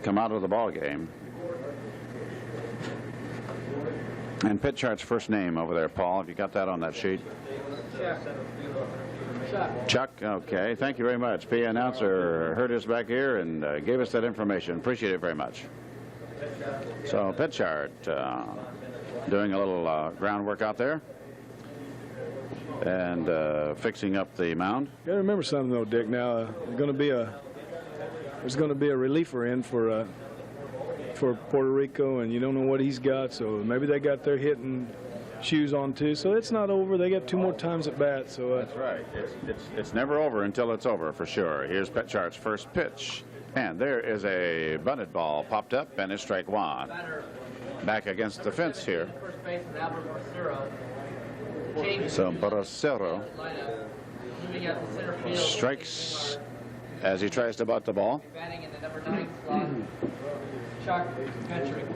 come out of the ball game. And Pitchart's first name over there, Paul, have you got that on that sheet? Chuck, okay. Thank you very much. PA announcer heard us back here and gave us that information. Appreciate it very much. So Pitchart doing a little groundwork out there and fixing up the mound. You got to remember something though, Dick. Now there's going to be a reliever in for Puerto Rico, and you don't know what he's got. So maybe they got their hitting shoes on too. So it's not over. They got 2 more times at bat. So that's right. It's never over until it's over for sure. Here's Pitchart's first pitch, and there is a bunted ball popped up, and it's strike 1. Back against the fence here. So Bracero strikes as he tries to butt the ball. Batting in the number 9 slot. Chuck venturing.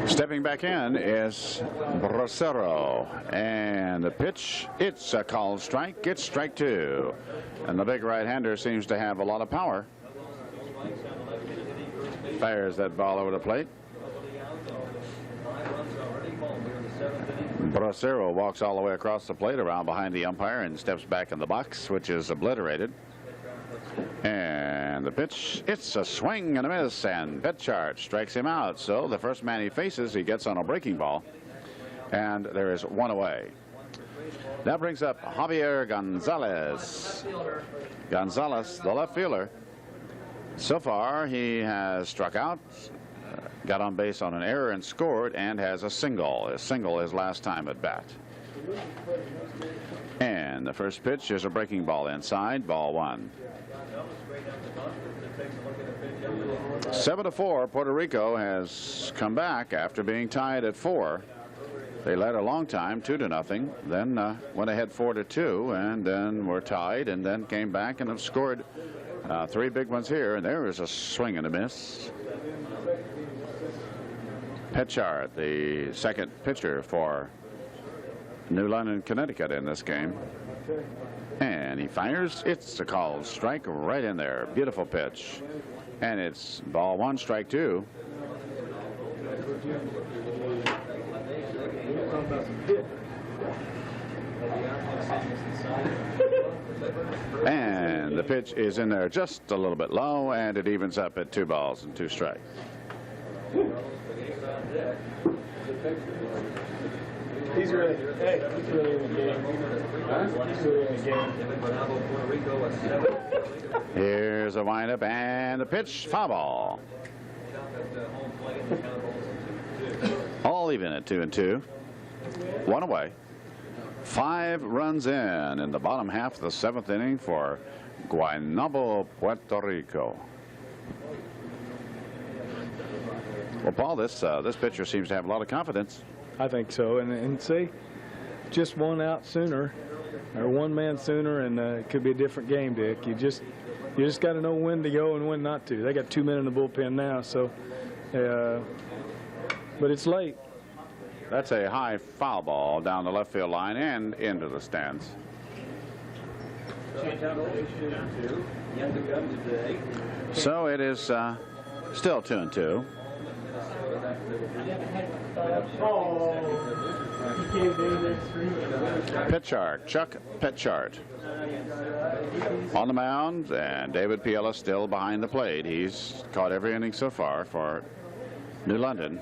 Stepping back in is Bracero, and the pitch, it's a called strike. It's strike 2, and the big right-hander seems to have a lot of power. Fires that ball over the plate. Bracero walks all the way across the plate around behind the umpire and steps back in the box, which is obliterated. And the pitch, it's a swing and a miss, and Pitchart strikes him out. So the first man he faces, he gets on a breaking ball, and there is 1 away. That brings up Javier Gonzalez. Gonzalez, the left fielder. So far, he has struck out, got on base on an error and scored, and has a single. A single his last time at bat. And the first pitch is a breaking ball inside, ball 1. 7-4, Puerto Rico has come back after being tied at 4. They led a long time, 2-0, then went ahead 4-2, and then were tied, and then came back and have scored 3 big ones here, and there is a swing and a miss. Pitchart, the second pitcher for New London, Connecticut in this game. And he fires. It's a called strike right in there. Beautiful pitch. And it's ball 1, strike 2. And the pitch is in there just a little bit low, and it evens up at 2 balls and 2 strikes. He's really, he's really in the game. He's really in the game. Here's a windup and a pitch, foul ball. All even at 2-2. 1 away. 5 runs in the bottom half of the 7th inning for Guyanabo, Puerto Rico. Well, Paul, this pitcher seems to have a lot of confidence. I think so, and see, just 1 out sooner, or 1 man sooner, and it could be a different game, Dick. You just got to know when to go and when not to. They got 2 men in the bullpen now, so, but it's late. That's a high foul ball down the left field line and into the stands. So it is still 2-2. Pitchart, Chuck Pitchart on the mound, and David Piella still behind the plate. He's caught every inning so far for New London.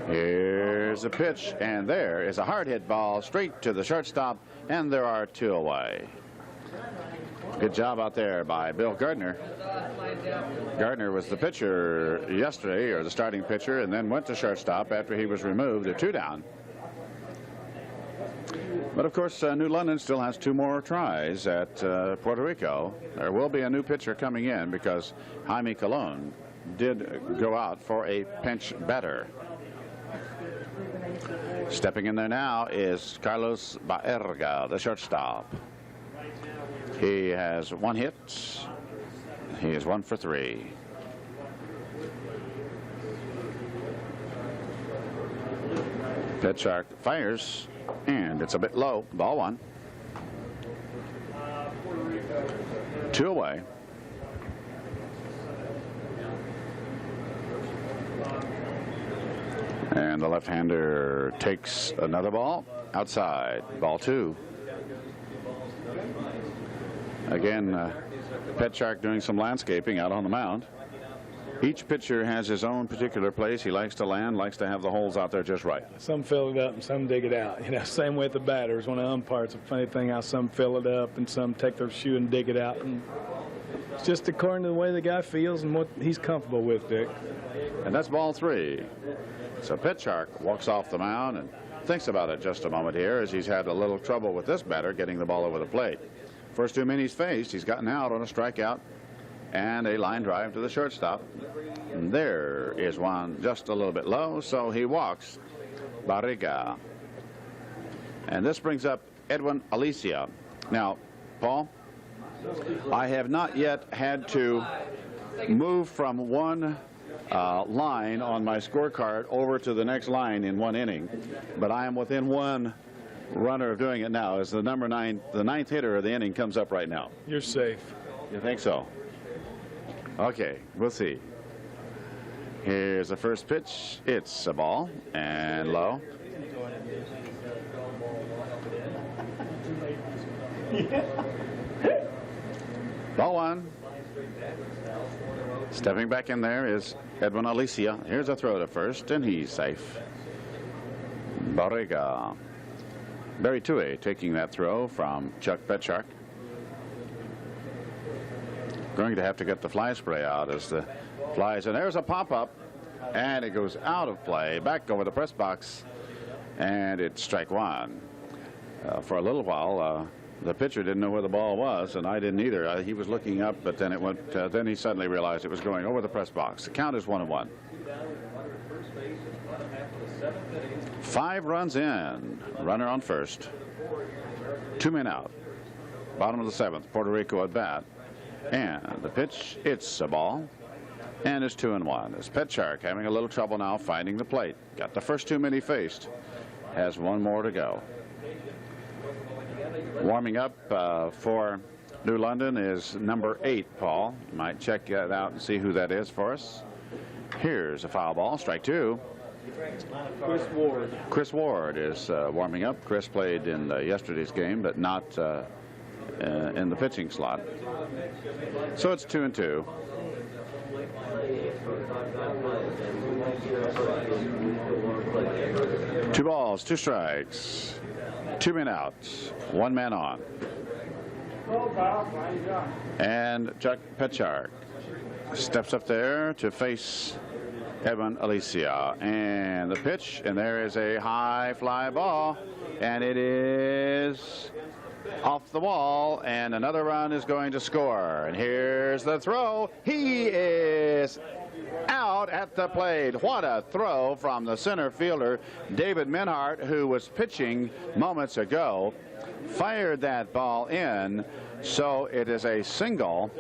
Here's a pitch, and there is a hard hit ball straight to the shortstop, and there are 2 away. Good job out there by Bill Gardner. Gardner was the pitcher yesterday, or the starting pitcher, and then went to shortstop after he was removed at 2 down. But of course, New London still has 2 more tries at Puerto Rico. There will be a new pitcher coming in because Jaime Colon did go out for a pinch batter. Stepping in there now is Carlos Baerga, the shortstop. He has 1 hit. He is 1 for 3. Petrarch fires, and it's a bit low. Ball one. 2 away. And the left-hander takes another ball outside. Ball 2. Again, Petrarch doing some landscaping out on the mound. Each pitcher has his own particular place. He likes to land, likes to have the holes out there just right. Some fill it up and some dig it out. You know, same way with the batters. When the umpires, a funny thing how some fill it up and some take their shoe and dig it out. And it's just according to the way the guy feels and what he's comfortable with, Dick. And that's ball 3. So Petrarch walks off the mound and thinks about it just a moment here, as he's had a little trouble with this batter getting the ball over the plate. First 2 men he's faced, he's gotten out on a strikeout and a line drive to the shortstop. And there is one just a little bit low, so he walks Barriga. And this brings up Edwin Alicia. Now, Paul, I have not yet had to move from one line on my scorecard over to the next line in 1 inning, but I am within 1 runner of doing it now, as the number 9, the 9th hitter of the inning comes up right now. You're safe. You think so? Okay, we'll see. Here's the first pitch. It's a ball and low. Ball 1. Stepping back in there is Edwin Alicia. Here's a throw to first, and he's safe. Barriga. Barry Tue taking that throw from Chuck Petrarch. Going to have to get the fly spray out as the flies, and there's a pop-up, and it goes out of play, back over the press box, and it's strike 1. For a little while, the pitcher didn't know where the ball was, and I didn't either. He was looking up, but then it went. Then he suddenly realized it was going over the press box. The count is 1-1. 5 runs in. Runner on first. 2 men out. Bottom of the 7th. Puerto Rico at bat. And the pitch, it's a ball. And it's 2-1. It's Petrarch having a little trouble now finding the plate. Got the first 2 men he faced. Has 1 more to go. Warming up for New London is number 8, Paul. You might check that out and see who that is for us. Here's a foul ball, strike 2. Chris Ward. Chris Ward is warming up. Chris played in yesterday's game, but not in the pitching slot. So it's 2-2. Two balls, 2 strikes. 2 men out, 1 man on. And Chuck Petrarch steps up there to face Edwin Alicia. And the pitch, and there is a high fly ball, and it is off the wall, and another run is going to score. And here's the throw. He is out at the plate. What a throw from the center fielder, David Menhart, who was pitching moments ago. Fired that ball in, so it is a single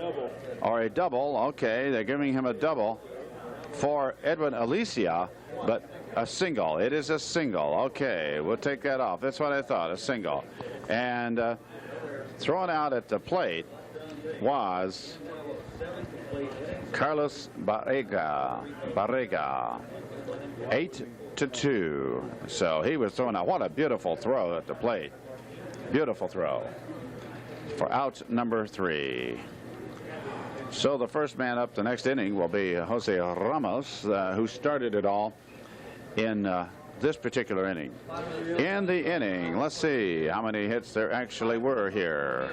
or a double. Okay, they're giving him a double for Edwin Alicia, but a single. It is a single. Okay, we'll take that off. That's what I thought, a single. And thrown out at the plate was Carlos Barriga. 8-2. So he was thrown out. What a beautiful throw at the plate. Beautiful throw for out number 3. So the first man up the next inning will be Jose Ramos, who started it all in this particular inning. In the inning, let's see how many hits there actually were here.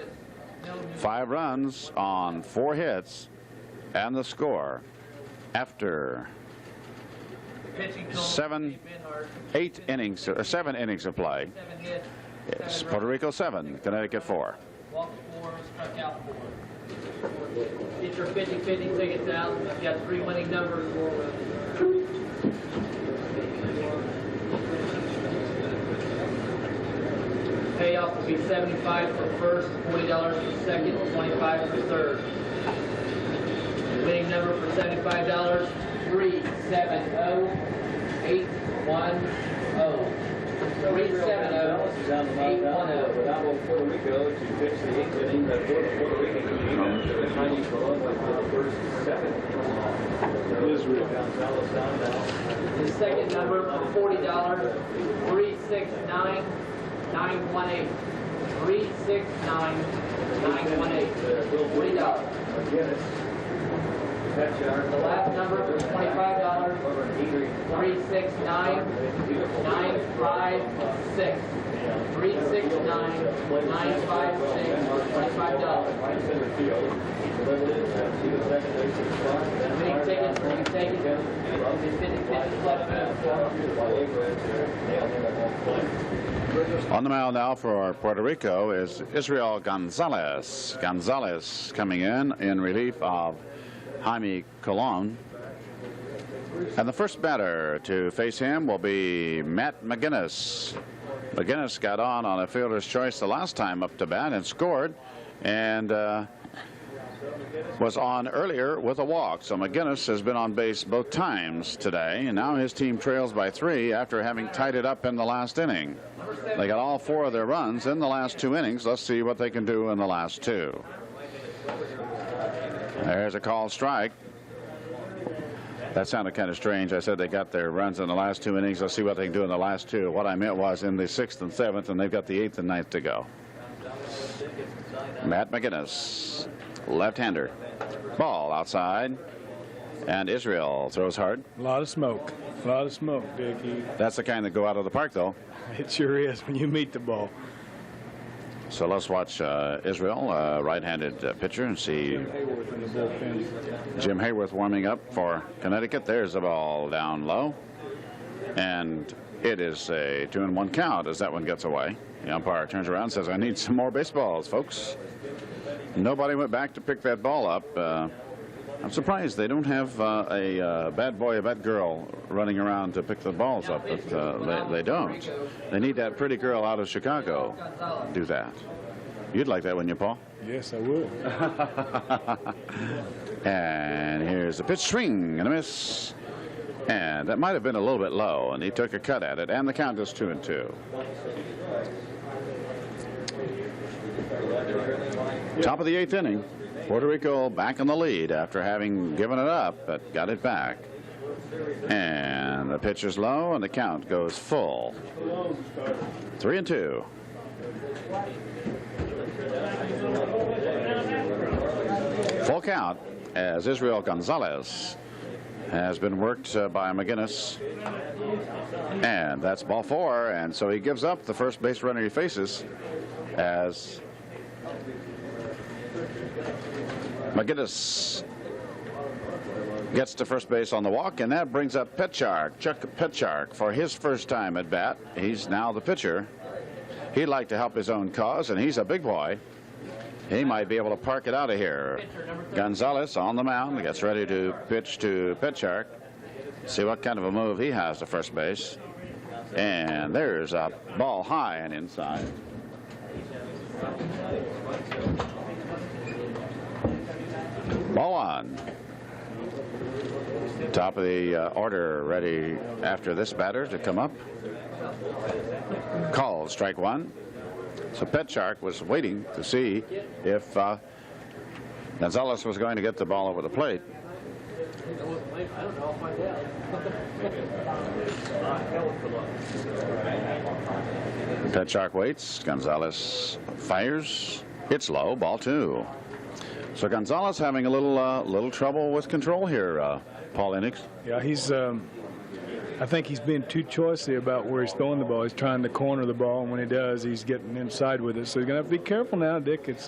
5 runs on 4 hits, and the score after 7 innings of play. It's Puerto Rico 7, Connecticut 4. Walk 4, struck out 4. Get your 50-50 tickets out. I've got 3 winning numbers. Payoff will be $75 for first, $40 for second, $25 for third. The winning number for $75, 370810. 370-810. Guyanabo, Puerto Rico to pitch the 8th inning. The Puerto Rican Jaime Colon was the first 7. Israel. Gonzalez down now. The second number for $40, 369-918. 369-918. $40. The last number for $25, 369-956. 369-956, $25. Big tickets, you can take it. There's 50 tickets left. On the mound now for Puerto Rico is Israel Gonzalez. Gonzalez coming in relief of Jaime Colon. And the first batter to face him will be Matt McGinnis. McGinnis got on a fielder's choice the last time up to bat and scored, and was on earlier with a walk. So McGinnis has been on base both times today, and now his team trails by 3 after having tied it up in the last inning. They got all 4 of their runs in the last 2 innings. Let's see what they can do in the last 2. There's a called strike. That sounded kind of strange. I said they got their runs in the last 2 innings. Let's see what they can do in the last 2. What I meant was in the 6th and 7th, and they've got the 8th and 9th to go. Matt McGinnis, left-hander. Ball outside, and Israel throws hard. A lot of smoke. A lot of smoke, Dickie. That's the kind that go out of the park, though. It sure is when you meet the ball. So let's watch Israel, right-handed pitcher, and see Jim Hayworth warming up for Connecticut. There's the ball down low, and it is a 2-1 count as that one gets away. The umpire turns around and says, "I need some more baseballs, folks." Nobody went back to pick that ball up. I'm surprised they don't have a bad boy, a bad girl running around to pick the balls up, but they don't. They need that pretty girl out of Chicago to do that. You'd like that, wouldn't you, Paul? Yes, I would. And here's a pitch, swing and a miss. And that might have been a little bit low, and he took a cut at it, and the count is 2-2. Top of the 8th inning. Puerto Rico back in the lead after having given it up, but got it back. And the pitch is low, and the count goes full. 3-2. Full count as Israel Gonzalez has been worked by McGinnis. And that's ball 4, and so he gives up the first base runner he faces as McGinnis gets to first base on the walk, and that brings up Petchark, Chuck Petchark, for his first time at bat. He's now the pitcher. He'd like to help his own cause, and he's a big boy. He might be able to park it out of here. Gonzalez on the mound, gets ready to pitch to Petchark. See what kind of a move he has to first base. And there's a ball high and inside. Ball 1. Top of the order ready after this batter to come up. Called strike 1. So Petchark was waiting to see if Gonzalez was going to get the ball over the plate. Petchark waits. Gonzalez fires. It's low. Ball 2. So Gonzalez having a little trouble with control here, Paul Enix. Yeah, he's. I think he's being too choicey about where he's throwing the ball. He's trying to corner the ball, and when he does, he's getting inside with it. So he's gonna have to be careful now, Dick. It's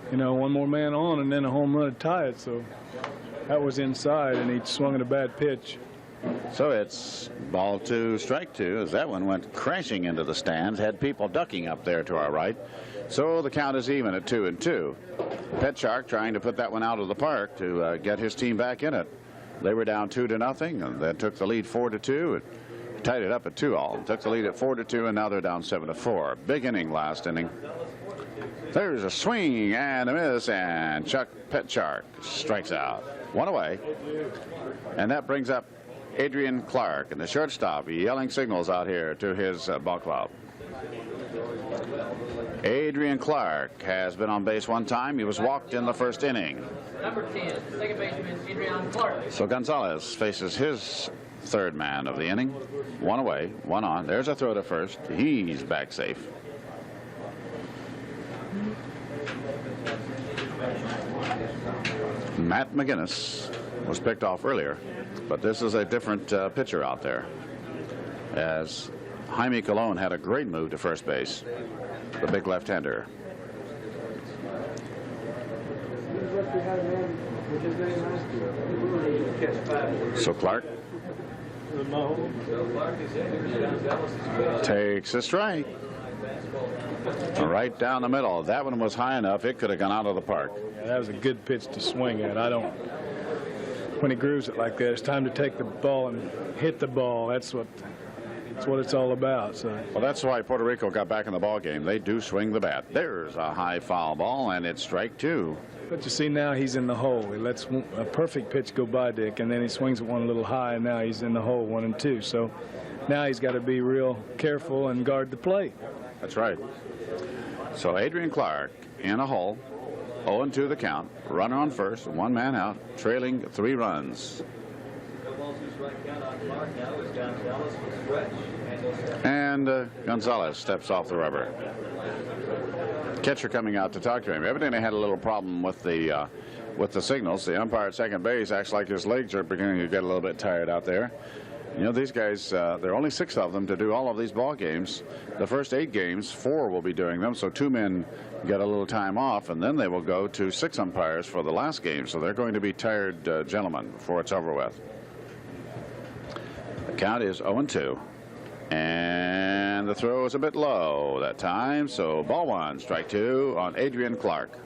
one more man on, and then a home run to tie it. So that was inside, and he swung at a bad pitch. So it's ball 2, strike 2, as that one went crashing into the stands. Had people ducking up there to our right. So the count is even at 2-2. Petchark trying to put that one out of the park to get his team back in it. They were down 2-0, and then took the lead 4-2, and tied it up at 2-all. Took the lead at 4-2, and now they're down 7-4. Big inning last inning. There's a swing and a miss, and Chuck Petchark strikes out. One away, and that brings up Adrian Clark, and the shortstop yelling signals out here to his ball club. Adrian Clark has been on base one time. He was walked in the first inning. Number 10, second baseman Adrian Clark. So Gonzalez faces his third man of the inning. One away, one on. There's a throw to first. He's back safe. Matt McGinnis was picked off earlier, but this is a different pitcher out there, as Jaime Colon had a great move to first base, the big left-hander. So Clark takes a strike. Right down the middle. That one was high enough, it could have gone out of the park. Yeah, that was a good pitch to swing at. When he grooves it like that, it's time to take the ball and hit the ball. That's what it's all about. So. Well, that's why Puerto Rico got back in the ball game. They do swing the bat. There's a high foul ball, and it's strike two. But you see, now he's in the hole. He lets a perfect pitch go by, Dick, and then he swings it one a little high, and now he's in the hole, 1-2. So now he's got to be real careful and guard the plate. That's right. So Adrian Clark in a hole, 0-2 the count. Runner on first, one man out, trailing 3 runs. And Gonzalez steps off the rubber. Catcher coming out to talk to him. Evidently had a little problem with the signals. The umpire at second base acts like his legs are beginning to get a little bit tired out there. You know, these guys, there are only 6 of them to do all of these ball games. The first 8 games, 4 will be doing them, so 2 men get a little time off, and then they will go to 6 umpires for the last game. So they're going to be tired gentlemen before it's over with. The count is 0-2. And the throw is a bit low that time, so ball 1, strike 2 on Adrian Clark.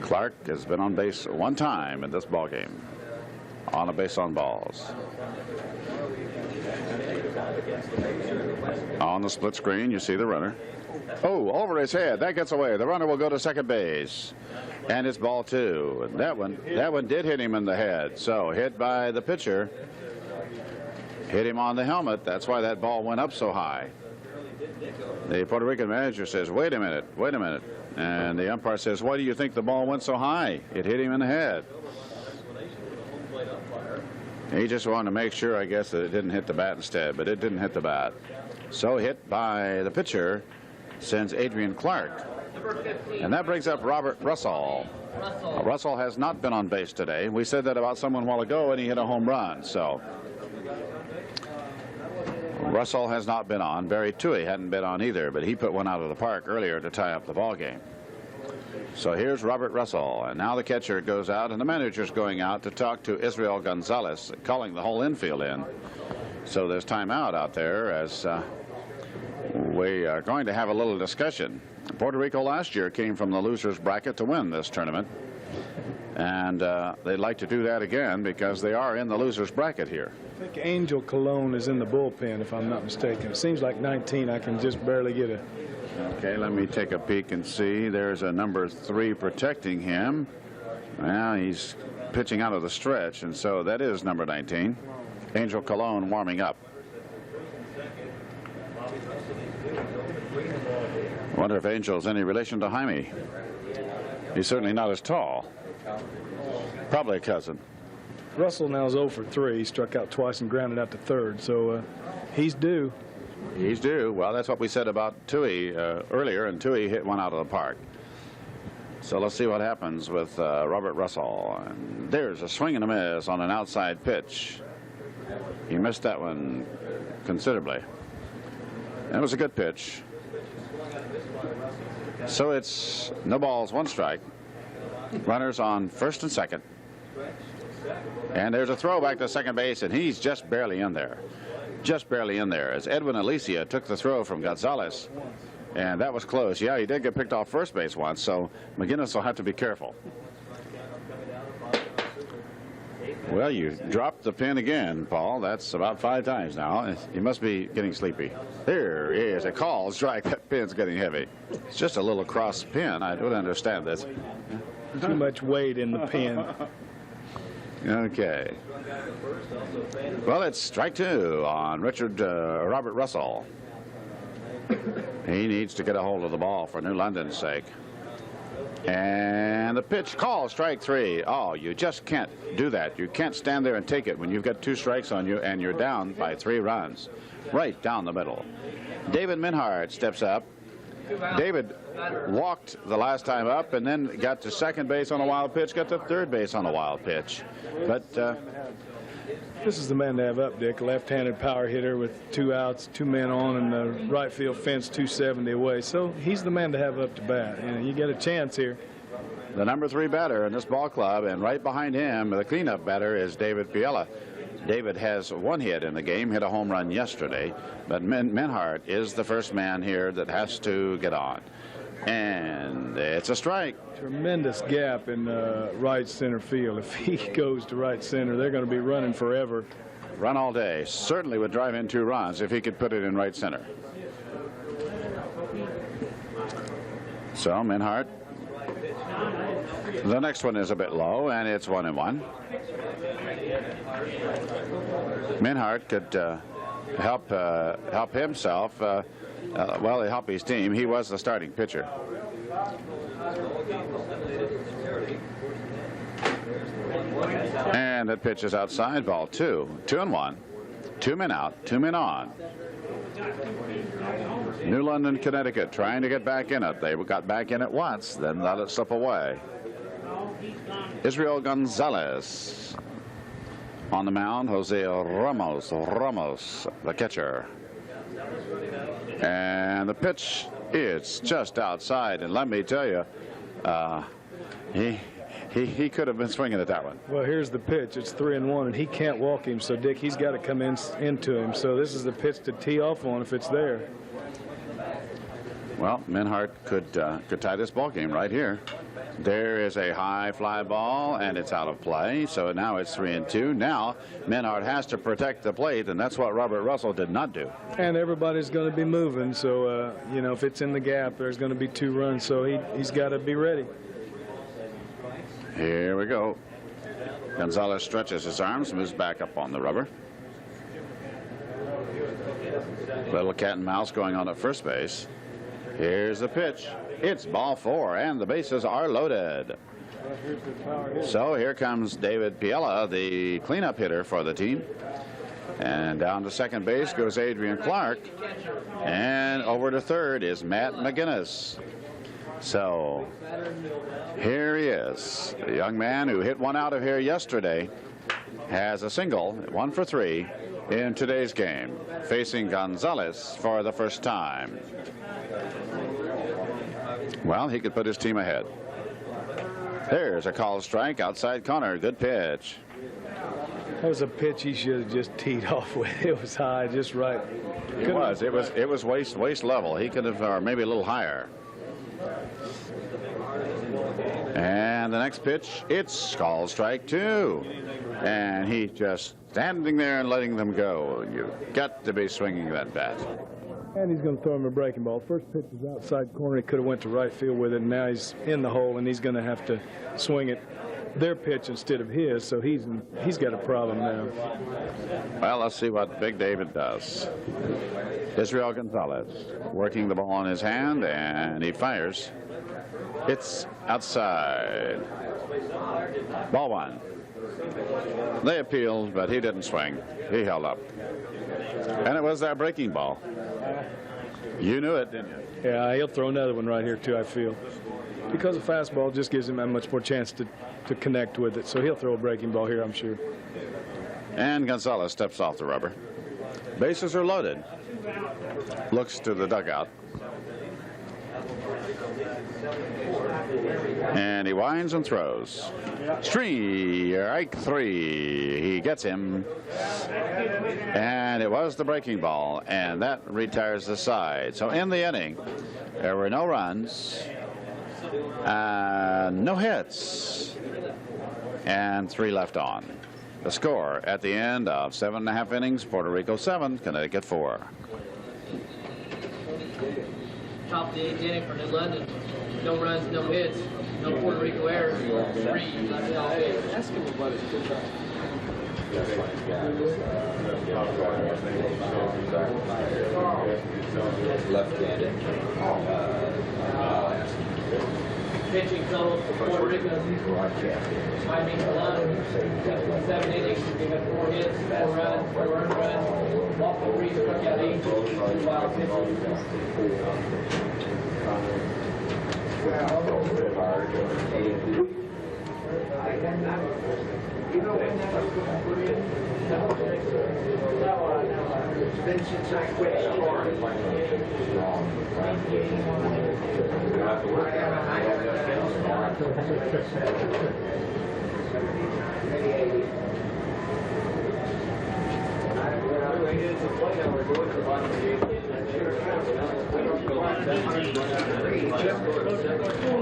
Clark has been on base one time in this ball game, on a base on balls. On the split screen, you see the runner. Oh, over his head. That gets away. The runner will go to second base. And it's ball 2. And that one did hit him in the head. So hit by the pitcher. Hit him on the helmet. That's why that ball went up so high. The Puerto Rican manager says, wait a minute. And the umpire says, why do you think the ball went so high? It hit him in the head. He just wanted to make sure, I guess, that it didn't hit the bat instead, but it didn't hit the bat. So hit by the pitcher sends Adrian Clark. And that brings up Robert Russell. Russell has not been on base today. We said that about someone a while ago, and he hit a home run. So Russell has not been on. Barry Toohey hadn't been on either, but he put one out of the park earlier to tie up the ball game. So here's Robert Russell, and now the catcher goes out, and the manager's going out to talk to Israel Gonzalez, calling the whole infield in. So there's timeout out there as we are going to have a little discussion. Puerto Rico last year came from the losers bracket to win this tournament, and they'd like to do that again because they are in the losers bracket here. I think Angel Colon is in the bullpen, if I'm not mistaken. It seems like 19. I can just barely get a... Okay, let me take a peek and see. There's a number 3 protecting him. Well, he's pitching out of the stretch, and so that is number 19. Angel Colon warming up. I wonder if Angel's any relation to Jaime. He's certainly not as tall. Probably a cousin. Russell now is 0 for 3. He struck out twice and grounded out to third, so he's due. He's due. Well, that's what we said about Toohey earlier, and Toohey hit one out of the park. So let's see what happens with Robert Russell. And there's a swing and a miss on an outside pitch. He missed that one considerably. And it was a good pitch. So it's no balls, 1 strike. Runners on first and second. And there's a throw back to second base, and he's just barely in there. Just barely in there as Edwin Alicia took the throw from Gonzalez. And that was close. Yeah, he did get picked off first base once, so McGinnis will have to be careful. Well, you dropped the pin again, Paul. That's about 5 times now. You must be getting sleepy. There is a call strike. That pin's getting heavy. It's just a little cross pin. I don't understand this. Too much weight in the pin. Okay. Well, it's strike two on Robert Russell. He needs to get a hold of the ball for New London's sake. And the pitch call, strike three. Oh, you just can't do that. You can't stand there and take it when you've got 2 strikes on you and you're down by 3 runs. Right down the middle. David Minhart steps up. David walked the last time up and then got to second base on a wild pitch, got to third base on a wild pitch. But this is the man to have up, Dick. Left-handed power hitter with 2 outs, 2 men on, and the right field fence 270 away. So he's the man to have up to bat. And you get a chance here. The number 3 batter in this ball club, and right behind him, the cleanup batter, is David Piella. David has 1 hit in the game, hit a home run yesterday, but Minhart is the first man here that has to get on. And it's a strike. Tremendous gap in right center field. If he goes to right center, they're going to be running forever. Run all day. Certainly would drive in 2 runs if he could put it in right center. So Minhart. The next one is a bit low, and it's 1-1. Minhart could help himself. Well, he helped his team. He was the starting pitcher. And that pitch is outside, ball 2. 2-1. 2 men out, 2 men on. New London, Connecticut, trying to get back in it. They got back in it once, then let it slip away. Israel Gonzalez on the mound. Jose Ramos, the catcher. And the pitch, it's just outside. And let me tell you, he could have been swinging at that one. Well, here's the pitch. It's 3-1, and he can't walk him. So, Dick, he's got to come into him. So this is the pitch to tee off on if it's there. Well, Minhart could tie this ball game right here. There is a high fly ball, and it's out of play. So now it's 3-2. Now Minhart has to protect the plate, and that's what Robert Russell did not do. And everybody's going to be moving. So, you know, if it's in the gap, there's going to be 2 runs. So he's got to be ready. Here we go. Gonzalez stretches his arms, moves back up on the rubber. Little cat and mouse going on at first base. Here's the pitch. It's ball 4, and the bases are loaded. So here comes David Piella, the cleanup hitter for the team. And down to second base goes Adrian Clark. And over to third is Matt McGinnis. So here he is. The young man who hit 1 out of here yesterday has a single, 1 for 3, in today's game, facing Gonzalez for the first time. Well, he could put his team ahead. There's a called strike outside corner. Good pitch. That was a pitch he should have just teed off with. It was high, just right. It was waist level. He could have, or maybe a little higher. And the next pitch, it's called strike 2. And he's just standing there and letting them go. You've got to be swinging that bat. And he's going to throw him a breaking ball. First pitch is outside corner. He could have went to right field with it. And now he's in the hole, and he's going to have to swing it their pitch instead of his. So he's got a problem now. Well, let's see what Big David does. Israel Gonzalez working the ball in his hand, and he fires. It's outside. Ball 1. They appealed, but he didn't swing. He held up. And it was that breaking ball. You knew it, didn't you? Yeah, he'll throw another one right here, too, I feel. Because a fastball just gives him that much more chance to connect with it. So he'll throw a breaking ball here, I'm sure. And Gonzalez steps off the rubber. Bases are loaded. Looks to the dugout. And he winds and throws. Strike 3. He gets him. And it was the breaking ball, and that retires the side. So in the inning, there were no runs, no hits, and 3 left on. The score at the end of 7.5 innings, Puerto Rico 7, Connecticut 4. Top of the 8th inning for New London. No runs, no hits, no Puerto Rico errors, 3 all hits. Ask him about his good time. Left-handed. Pitching total for Puerto Rico, I mean, 7 innings, we got 4 hits, 4 runs, 4 earned runs, walked 3, struck out 8, 2 wild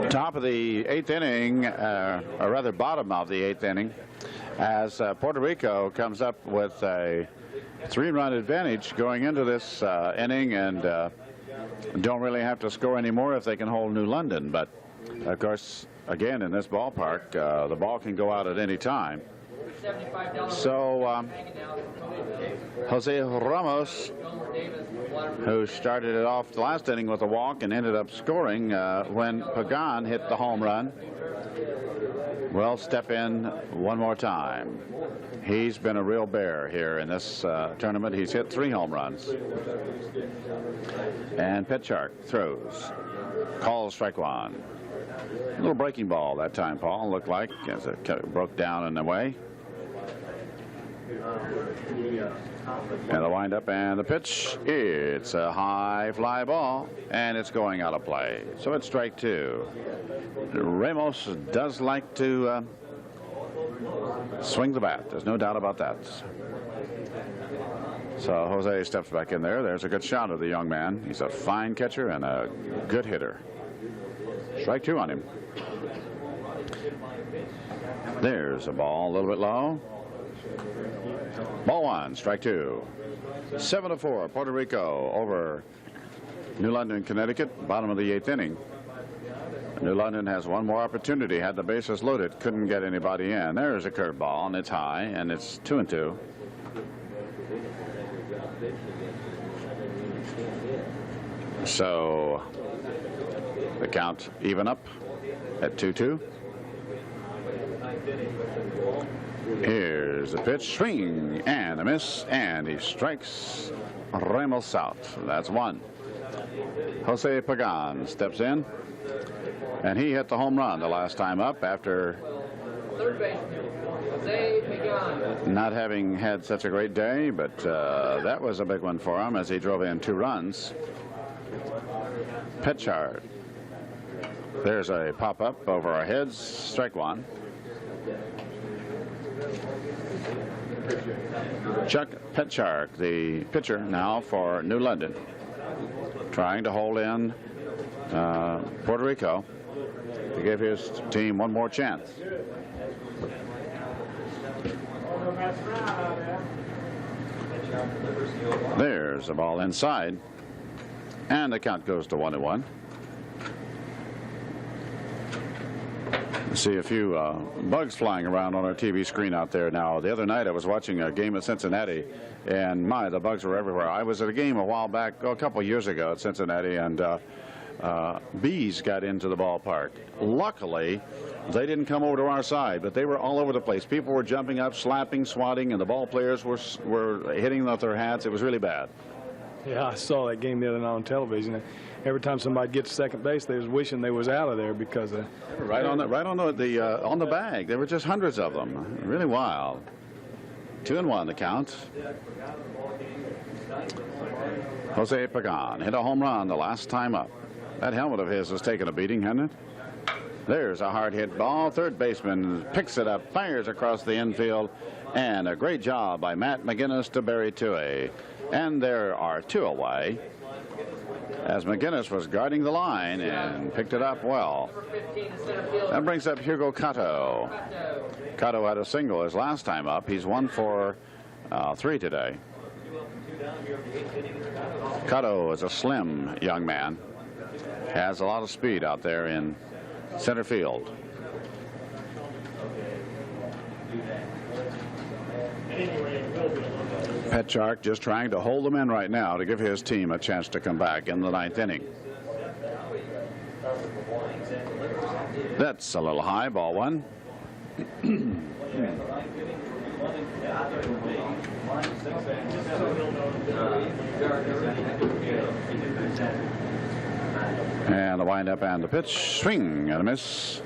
Top of the 8th inning, or rather bottom of the 8th inning, as Puerto Rico comes up with a 3-run advantage going into this inning, and don't really have to score anymore if they can hold New London. But of course, again, in this ballpark, the ball can go out at any time. So Jose Ramos, who started it off the last inning with a walk and ended up scoring when Pagan hit the home run, will step in one more time. He's been a real bear here in this tournament. He's hit 3 home runs. And Petchark throws. Calls strike 1. A little breaking ball that time, Paul, looked like, as it broke down in the way. And the windup and the pitch. It's a high fly ball, and it's going out of play. So it's strike 2. Ramos does like to swing the bat. There's no doubt about that. So Jose steps back in there. There's a good shot of the young man. He's a fine catcher and a good hitter. Strike 2 on him. There's a ball a little bit low. Ball 1, strike 2. 7-4, Puerto Rico over New London, Connecticut, bottom of the 8th inning. New London has one more opportunity. Had the bases loaded, couldn't get anybody in. There's a curveball, and it's high, and it's 2-2. So the count even up at 2-2. Here's the pitch, swing and a miss, and he strikes Ramos out. That's 1. Jose Pagan steps in, and he hit the home run the last time up after Third baseman, Jose Pagan. not having had such a great day, but that was a big one for him as he drove in 2 runs. Petchard. There's a pop-up over our heads, strike 1. Chuck Petchark, the pitcher now for New London, trying to hold in Puerto Rico to give his team one more chance. There's the ball inside, and the count goes to 1-1. See a few bugs flying around on our TV screen out there now. The other night I was watching a game at Cincinnati, and the bugs were everywhere. I was at a game a while back, a couple of years ago at Cincinnati, and bees got into the ballpark. Luckily, they didn't come over to our side, but they were all over the place. People were jumping up, slapping, swatting, and the ball players were hitting with their hats. It was really bad. Yeah, I saw that game the other night on television. Every time somebody gets to second base, they was wishing they was out of there because right on the bag. There were just hundreds of them. Really wild. 2-1 the count. Jose Pagan hit a home run the last time up. That helmet of his has taken a beating, hasn't it? There's a hard hit ball. Third baseman picks it up, fires across the infield, and a great job by Matt McGinnis to bury 2A. And there are 2 away, as McGinnis was guarding the line and picked it up well. That brings up Hugo Cotto. Cotto had a single his last time up. He's 1 for 3 today. Cotto is a slim young man, has a lot of speed out there in center field. Petchark just trying to hold them in right now to give his team a chance to come back in the 9th inning. That's a little high, ball 1. And the windup and the pitch, swing and a miss.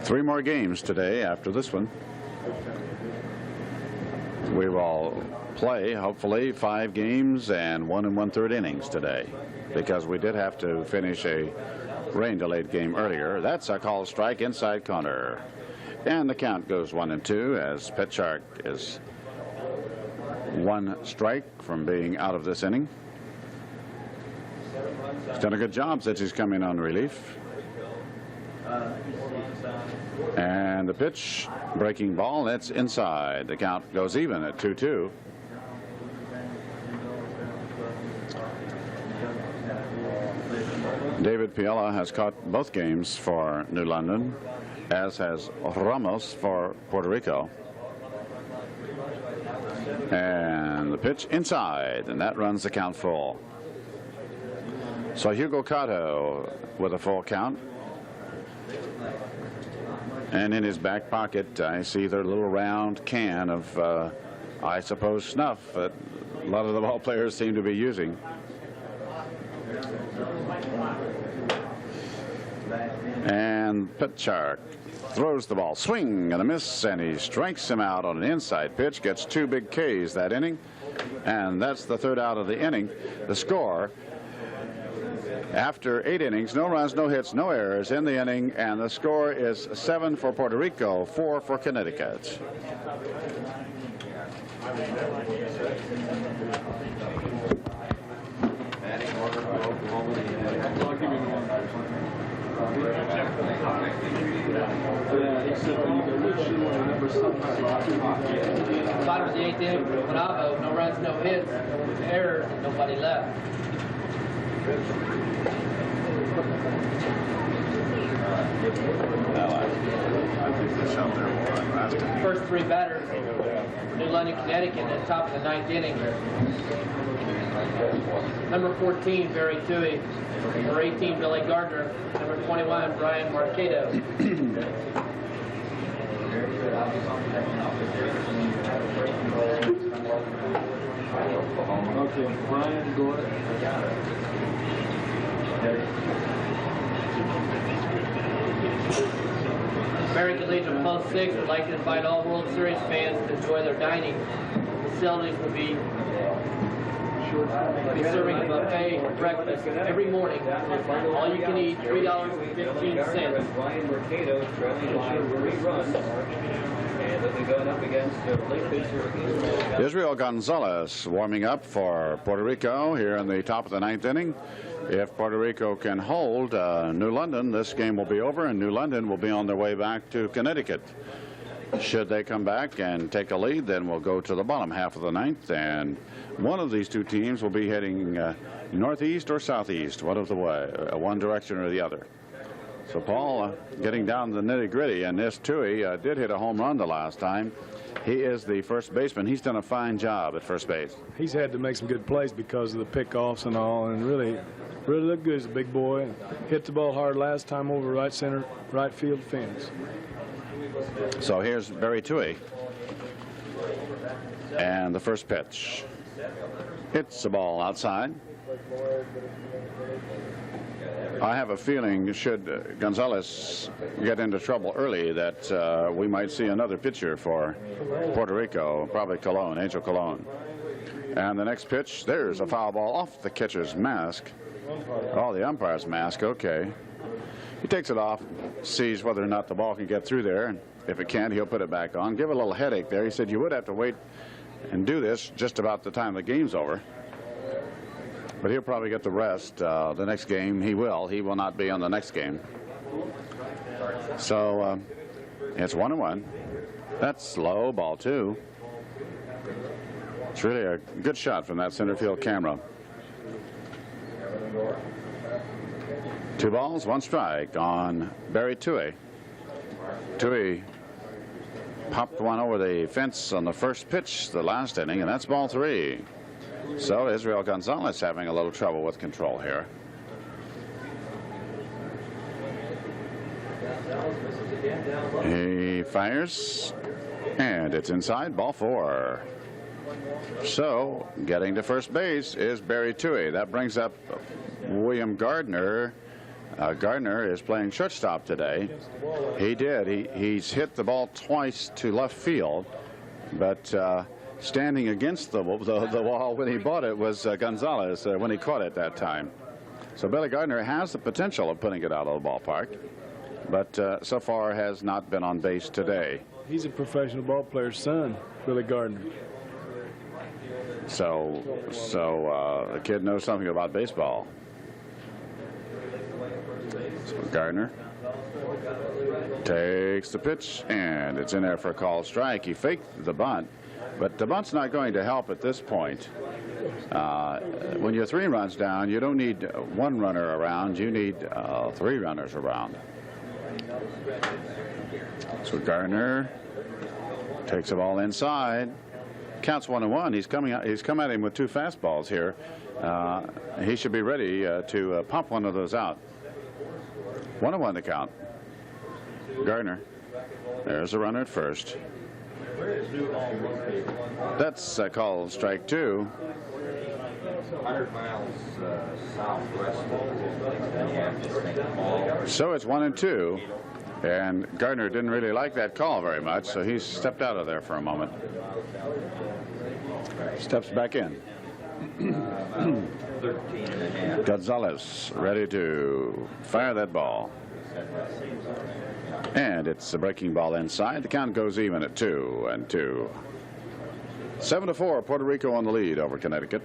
3 more games today after this one. We will play, hopefully, 5 games and 1 1/3 innings today, because we did have to finish a rain-delayed game earlier. That's a called strike inside corner. And the count goes 1-2 as Petchark is 1 strike from being out of this inning. He's done a good job since he's come in on relief. And the pitch, breaking ball, that's inside. The count goes even at 2-2. David Piella has caught both games for New London, as has Ramos for Puerto Rico. And the pitch inside, and that runs the count full. So Hugo Cotto with a full count. And in his back pocket, I see their little round can of, I suppose, snuff that a lot of the ball players seem to be using. And Petchark throws the ball, swing and a miss, and he strikes him out on an inside pitch, gets 2 big Ks that inning, and that's the 3rd out of the inning. The score, after 8 innings, no runs, no hits, no errors in the inning, and the score is 7 for Puerto Rico, 4 for Connecticut. Bottom of the 8th inning for Guyanabo, no runs, no hits, errors, and nobody left. First 3 batters, New London, Connecticut, at the top of the 9th inning. Number 14, Barry Toohey. Number 18, Billy Gardner. Number 21, Brian Marcado. Okay, Brian, go ahead. Barry Collegiate Post 6 would like to invite all World Series fans to enjoy their dining. Facilities will be serving a buffet breakfast every morning. All you can eat, $3.15. Brian Mercado trailing by 3 runs. And they'll be going up against the late pitcher Israel Gonzalez warming up for Puerto Rico here in the top of the 9th inning. If Puerto Rico can hold New London, this game will be over, and New London will be on their way back to Connecticut. Should they come back and take a lead, then we'll go to the bottom half of the 9th, and one of these 2 teams will be heading northeast or southeast, one of the way, one direction or the other. So Paul getting down to the nitty-gritty, and this Toohey did hit a home run the last time. He is the first baseman. He's done a fine job at first base. He's had to make some good plays because of the pickoffs and all, and really looked good as a big boy. Hit the ball hard last time over right center, right field fence. So here's Barry Toohey. And the first pitch. Hits the ball outside. I have a feeling, should Gonzalez get into trouble early, that we might see another pitcher for Puerto Rico, probably Colon, Angel Colon. And the next pitch, there's a foul ball off the catcher's mask. Oh, the umpire's mask, okay. He takes it off, sees whether or not the ball can get through there, and if it can't, he'll put it back on. Give a little headache there. He said you would have to wait and do this just about the time the game's over. But he'll probably get the rest the next game. He will. He will not be on the next game. So it's 1-1. That's low, ball 2. It's really a good shot from that center field camera. 2 balls, 1 strike on Barry Tui. Tui popped one over the fence on the first pitch the last inning, and that's ball 3. So Israel Gonzalez having a little trouble with control here. He fires, and it's inside, ball 4. So getting to first base is Barry Tui. That brings up William Gardner. Gardner is playing shortstop today. He's hit the ball twice to left field, but standing against the wall when he bought it was Gonzalez when he caught it that time. So Billy Gardner has the potential of putting it out of the ballpark, but so far has not been on base today. He's a professional ball player's son, Billy Gardner. So the kid knows something about baseball. So Gardner takes the pitch, and it's in there for a called strike. He faked the bunt, but the bunt's not going to help at this point. When you're 3 runs down, you don't need 1 runner around. You need 3 runners around. So Gardner takes the ball inside. Counts 1-1. He's come at him with 2 fastballs here. He should be ready to pump one of those out. 1-1 the count. Gardner. There's a runner at first. That's called strike 2. 100 miles southwest. So it's 1-2. And Gardner didn't really like that call very much, so he stepped out of there for a moment. Steps back in. Gonzalez ready to fire that ball. And it's a breaking ball inside. The count goes even at 2-2. 7-4, Puerto Rico on the lead over Connecticut.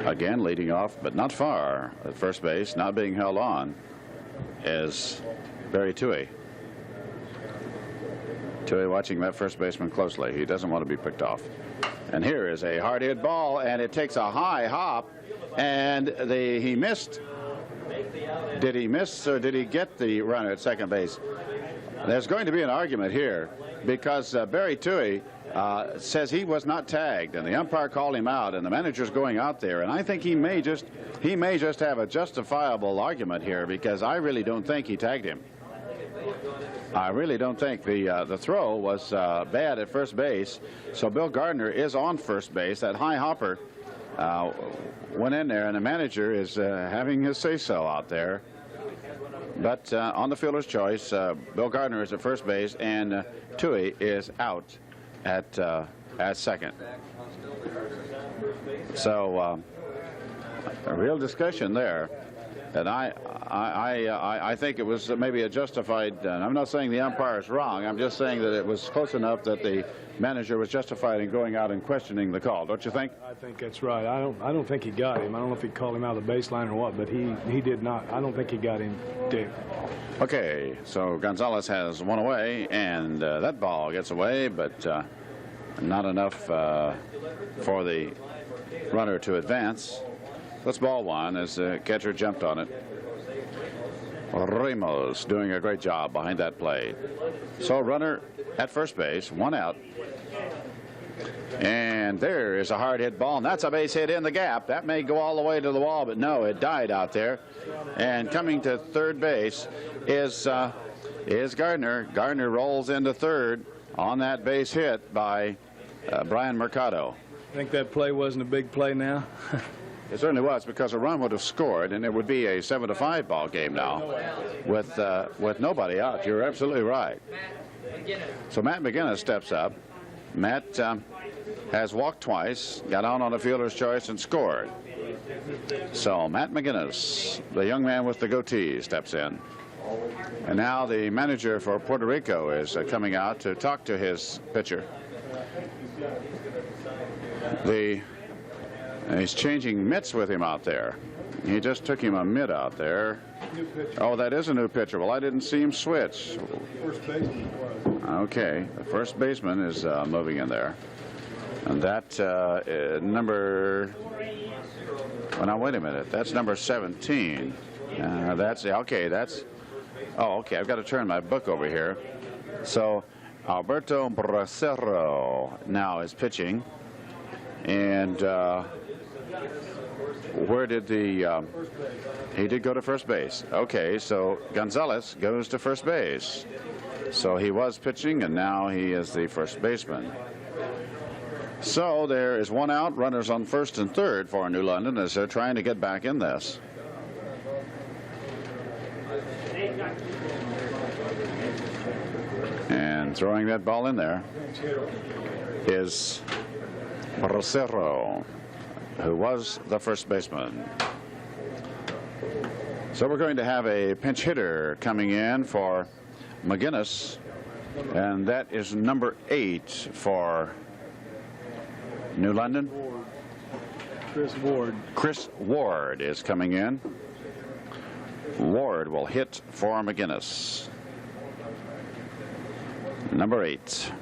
Again, leading off, but not far at first base, not being held on, is Barry Tui. Tui watching that first baseman closely. He doesn't want to be picked off. And here is a hard hit ball, and it takes a high hop, and he missed. Did he miss, or did he get the runner at second base? There's going to be an argument here because Barry Tui says he was not tagged, and the umpire called him out, and the manager's going out there, and I think he may just have a justifiable argument here, because I really don't think he tagged him. I really don't think the throw was bad at first base. So Bill Gardner is on first base. That high hopper went in there, and the manager is having his say-so out there. But on the fielder's choice, Bill Gardner is at first base, and Tui is out at second. So a real discussion there. And I think it was maybe a justified, and I'm not saying the umpire is wrong, I'm just saying that it was close enough that the manager was justified in going out and questioning the call, don't you think? I think that's right. I don't think he got him. I don't know if he called him out of the baseline or what, but he did not. I don't think he got him, Dick. Okay, so Gonzalez has one away, and that ball gets away, but not enough for the runner to advance. That's ball 1 as the catcher jumped on it. Ramos doing a great job behind that plate. So runner at first base, 1 out. And there is a hard hit ball, and that's a base hit in the gap. That may go all the way to the wall, but no, it died out there. And coming to third base is Gardner. Gardner rolls into third on that base hit by Brian Mercado. I think that play wasn't a big play now. It certainly was, because a run would have scored, and it would be a 7-5 ball game now with nobody out. You're absolutely right. So Matt McGinnis steps up. Matt has walked twice, got on the fielder's choice, and scored. So Matt McGinnis, the young man with the goatee, steps in. And now the manager for Puerto Rico is coming out to talk to his pitcher. He's changing mitts with him out there. He just took him a mitt out there. Oh, that is a new pitcher. Well, I didn't see him switch. First baseman was. Okay, the first baseman is moving in there. And that number, well, now wait a minute, that's number 17. That's, okay, that's, oh, okay, I've got to turn my book over here. So Alberto Bracero now is pitching. And where did the, he did go to first base. Okay, so Gonzalez goes to first base. So he was pitching, and now he is the first baseman. So there is one out, runners on first and third for New London as they're trying to get back in this. And throwing that ball in there is Bracero, who was the first baseman. So we're going to have a pinch hitter coming in for McGinnis, and that is number 8 for New London. Chris Ward. Chris Ward is coming in. Ward will hit for McGinnis. Number 8.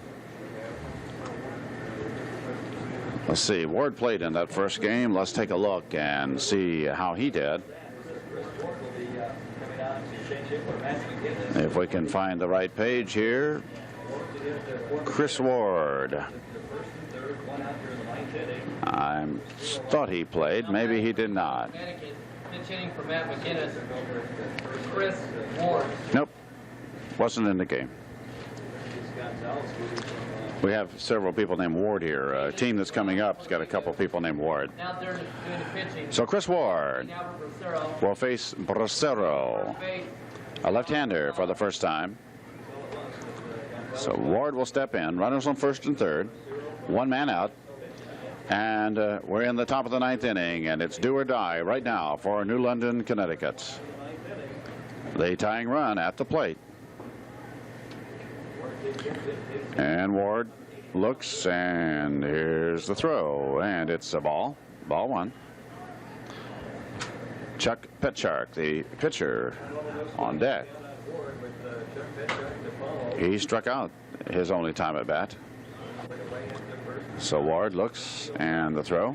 Let's see, Ward played in that first game. Let's take a look and see how he did. If we can find the right page here. Chris Ward. I thought he played. Maybe he did not. Pitch hitting for Matt McGinnis. Chris Ward. Nope. Wasn't in the game. We have several people named Ward here. A team that's coming up has got a couple people named Ward. Now they're doing the pitching. So Chris Ward Now Bracero. will face Bracero, a left-hander for the first time. So Ward will step in. Runners on first and third. One man out. And we're in the top of the 9th inning, and it's do or die right now for New London, Connecticut. The tying run at the plate. And Ward looks, and here's the throw, and it's a ball. Ball 1. Chuck Petchark, the pitcher, on deck. He struck out his only time at bat. So Ward looks, and the throw.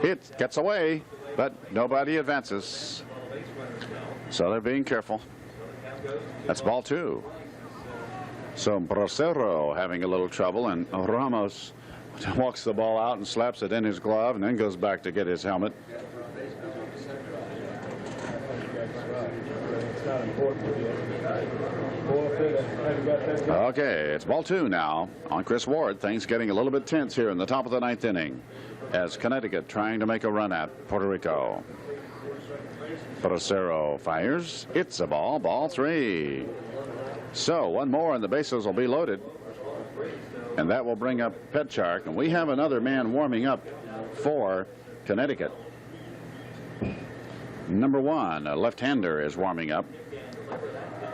It gets away, but nobody advances. So they're being careful. That's ball 2. So Bracero having a little trouble, and Ramos walks the ball out and slaps it in his glove and then goes back to get his helmet. Okay, it's ball 2 now on Chris Ward. Things getting a little bit tense here in the top of the 9th inning as Connecticut trying to make a run at Puerto Rico. Bracero fires. It's a ball. Ball 3. So one more and the bases will be loaded. And that will bring up Petchark. And we have another man warming up for Connecticut. Number 1, a left-hander, is warming up.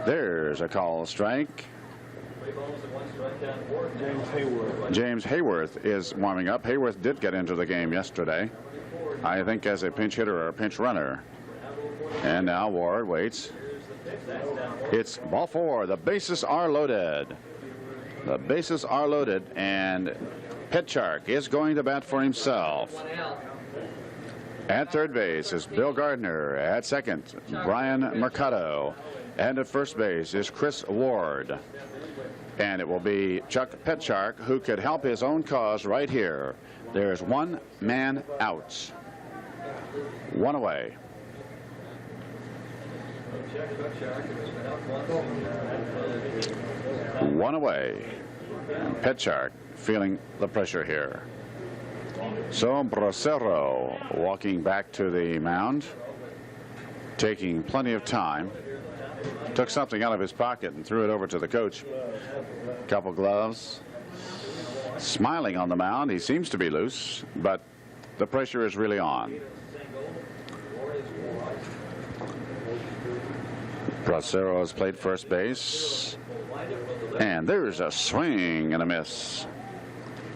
There's a call strike. James Hayworth is warming up. Hayworth did get into the game yesterday, I think as a pinch hitter or a pinch runner. And now Ward waits. It's ball 4. The bases are loaded. The bases are loaded, and Petchark is going to bat for himself. At third base is Bill Gardner. At second, Brian Mercado. And at first base is Chris Ward. And it will be Chuck Petchark, who could help his own cause right here. There's one man out. One away. One away. And Petchark feeling the pressure here. So Bracero walking back to the mound, taking plenty of time. Took something out of his pocket and threw it over to the coach. Couple gloves. Smiling on the mound. He seems to be loose, but the pressure is really on. Bracero has played first base. And there's a swing and a miss.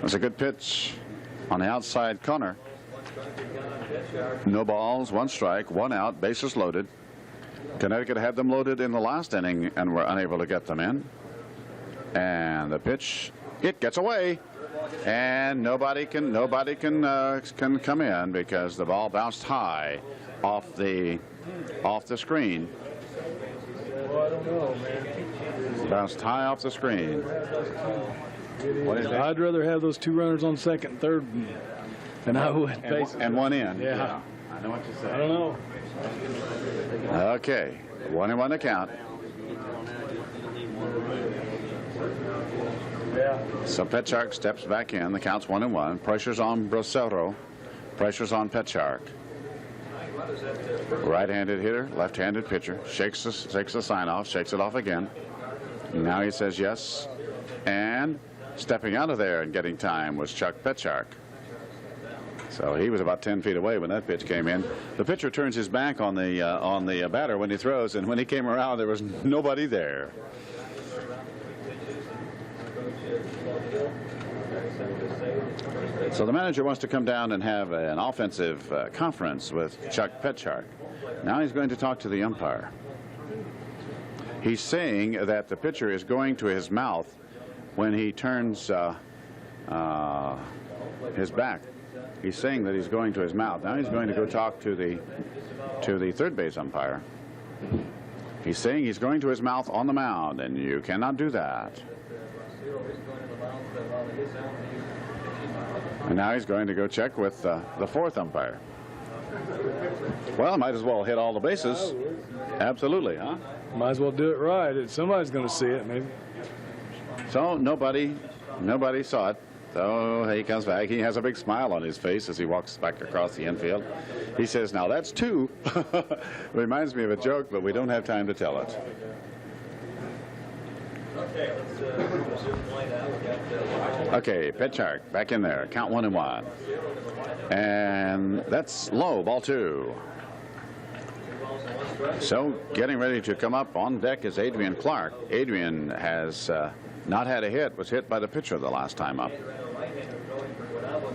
That's a good pitch on the outside corner. No balls, 1 strike, 1 out, bases loaded. Connecticut had them loaded in the last inning and were unable to get them in. And the pitch, it gets away. and nobody can come in because the ball bounced high off the screen. Well, I don't know, man. Bounced high off the screen. What is that? I'd rather have those 2 runners on second and third than I would. And 1 in. Yeah. I know what you say. I don't know. Okay, 1-1 to count. Yeah. So Petchark steps back in. The count's 1-1. Pressure's on Bracero. Pressure's on Petchark. Right-handed hitter, left-handed pitcher. Shakes the sign off, shakes it off again. Now he says yes. And stepping out of there and getting time was Chuck Petchark. So he was about 10 feet away when that pitch came in. The pitcher turns his back on the batter when he throws, and when he came around, there was nobody there. So the manager wants to come down and have an offensive conference with Chuck Petchark. Now he's going to talk to the umpire. He's saying that the pitcher is going to his mouth when he turns his back. He's saying that he's going to his mouth. Now he's going to go talk to the third base umpire. He's saying he's going to his mouth on the mound, and you cannot do that. And now he's going to go check with the fourth umpire. Well, might as well hit all the bases. Absolutely, huh? Might as well do it right. Somebody's going to see it, maybe. So nobody saw it. So he comes back. He has a big smile on his face as he walks back across the infield. He says, now that's 2. Reminds me of a joke, but we don't have time to tell it. Okay, Petchark back in there. Count 1-1. And that's low, ball 2. So getting ready to come up on deck is Adrian Clark. Adrian has not had a hit, was hit by the pitcher the last time up.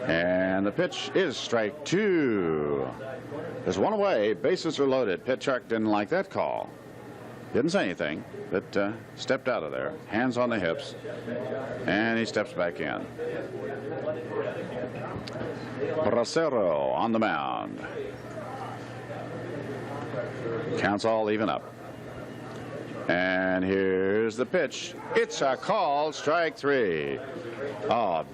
And the pitch is strike 2. There's 1 away, bases are loaded. Petchark didn't like that call. Didn't say anything, but stepped out of there. Hands on the hips, and he steps back in. Bracero on the mound. Counts all even up. And here's the pitch. It's a call, strike 3. Oh,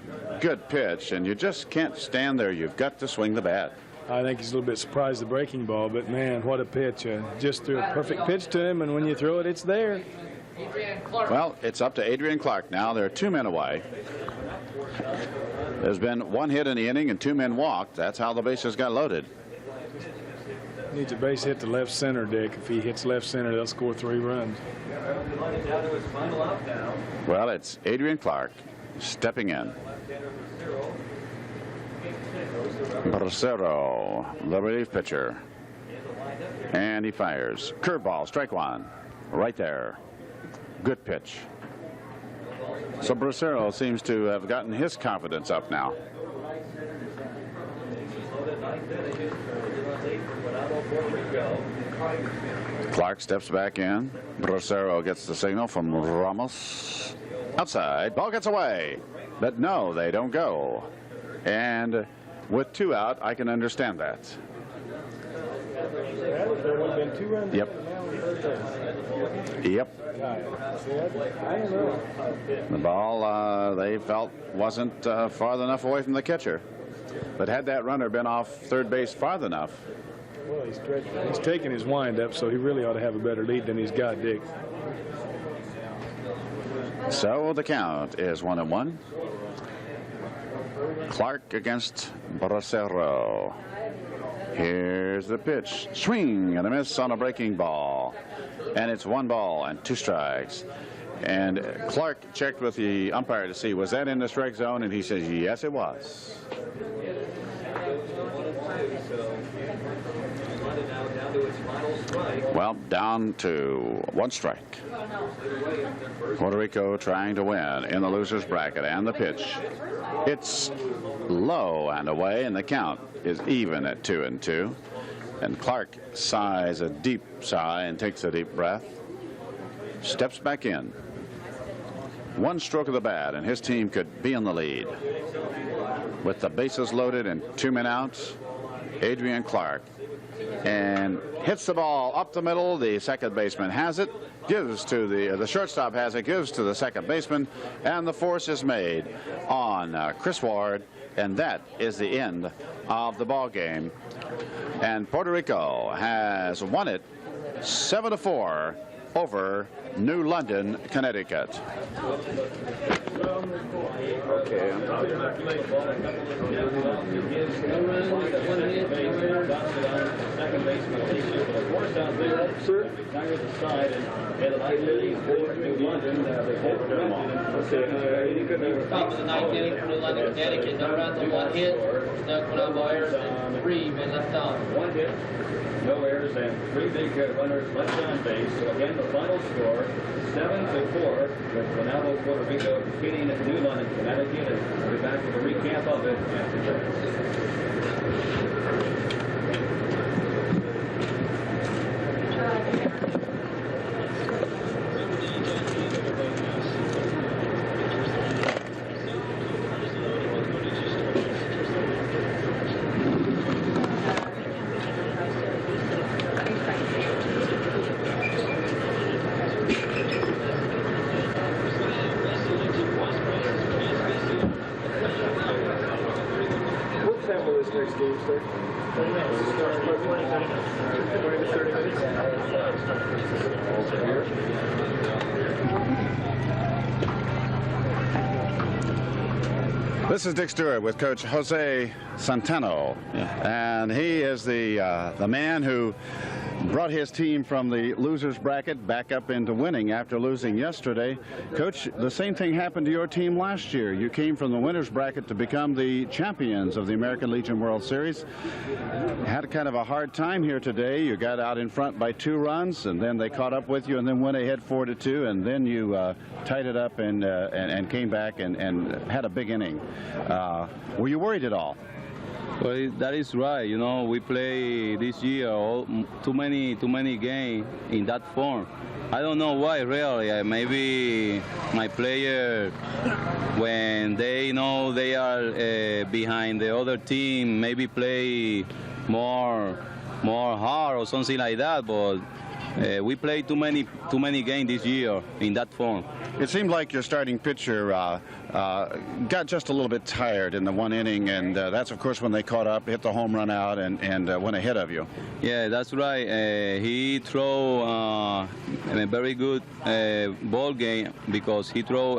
good pitch, and you just can't stand there. You've got to swing the bat. I think he's a little bit surprised the breaking ball, but man, what a pitch. Just threw a perfect pitch to him, and when you throw it, it's there. Well, it's up to Adrian Clark now. There are 2 men away. There's been 1 hit in the inning and 2 men walked. That's how the bases got loaded. Needs a base hit to left center, Dick. If he hits left center, they'll score 3 runs. Well, it's Adrian Clark stepping in. Bracero, the relief pitcher. And he fires. Curveball, strike 1. Right there. Good pitch. So Bracero seems to have gotten his confidence up now. Clark steps back in. Bracero gets the signal from Ramos. Outside. Ball gets away. But no, they don't go. And with 2 out, I can understand that. Yep. Yep. The ball, they felt, wasn't far enough away from the catcher. But had that runner been off third base far enough. Well, he's taking his wind up, so he really ought to have a better lead than he's got, Dick. So the count is 1-1. Clark against Bracero. Here's the pitch. Swing and a miss on a breaking ball. And it's 1 ball and 2 strikes. And Clark checked with the umpire to see, was that in the strike zone? And he says, yes, it was. Well, down to 1 strike. Puerto Rico trying to win in the loser's bracket. And the pitch. It's low and away, and the count is even at 2-2. And Clark sighs a deep sigh and takes a deep breath. Steps back in. one stroke of the bat, and his team could be in the lead. With the bases loaded and 2 men out, Adrian Clark, and hits the ball up the middle. The second baseman has it, gives to the shortstop has it, gives to the second baseman, and the force is made on Chris Ward, and that is the end of the ball game. And Puerto Rico has won it 7-4 over New London, Connecticut. Top of the ninth inning for New London, Connecticut. No runs on 1 hit. Guyanabo errors and 3 men left on. 1 hit, no errors, and 3 big runners left on base. So again, the final score 7-4 with Guyanabo, Puerto Rico defeating New London, Connecticut. And we'll be back with a recap of it after this. Next game, sir. 20 minutes. 20 to 30 minutes. This is Dick Stewart with Coach Jose Santano, and he is the man who brought his team from the losers bracket back up into winning after losing yesterday. Coach, the same thing happened to your team last year. You came from the winners bracket to become the champions of the American Legion World Series. Had kind of a hard time here today. You got out in front by 2 runs, and then they caught up with you and then went ahead 4-2, and then you tied it up and came back and had a big inning. Were you worried at all? Well, that is right. You know, we play this year too many games in that form. I don't know why, really. Maybe my player, when they know they are behind the other team, maybe play more hard or something like that. But we play too many games this year in that form. It seemed like your starting pitcher got just a little bit tired in the 1 inning, and that's, of course, when they caught up, hit the home run out, and went ahead of you. Yeah, that's right. He a very good ball game because he throw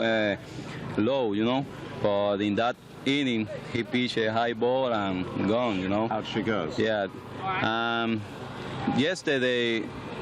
low, you know. But in that inning, he pitched a high ball and gone, you know. Out she goes. Yeah.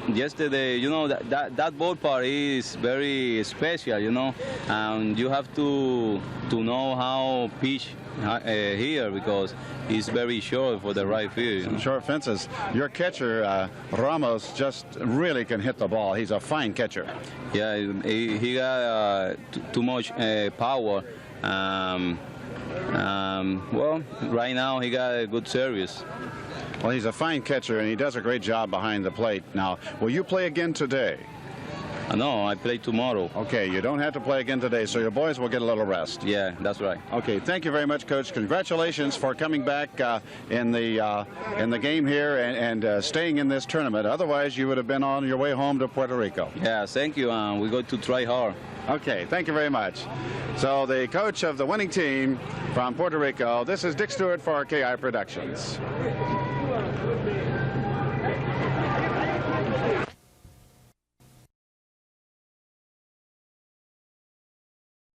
Yesterday, you know, that ballpark is very special, you know, and you have to know how pitch here because it's very short for the right field. You know? Short fences. Your catcher, Ramos, just really can hit the ball. He's a fine catcher. Yeah, he got too much power. Well, right now he got a good service. Well, he's a fine catcher, and he does a great job behind the plate. Now, will you play again today? No, I play tomorrow. Okay, you don't have to play again today, so your boys will get a little rest. Yeah, that's right. Okay, thank you very much, Coach. Congratulations for coming back in the game here and staying in this tournament. Otherwise, you would have been on your way home to Puerto Rico. Yeah, thank you. We're going to try hard. Okay, thank you very much. So the coach of the winning team from Puerto Rico, this is Dick Stewart for KI Productions.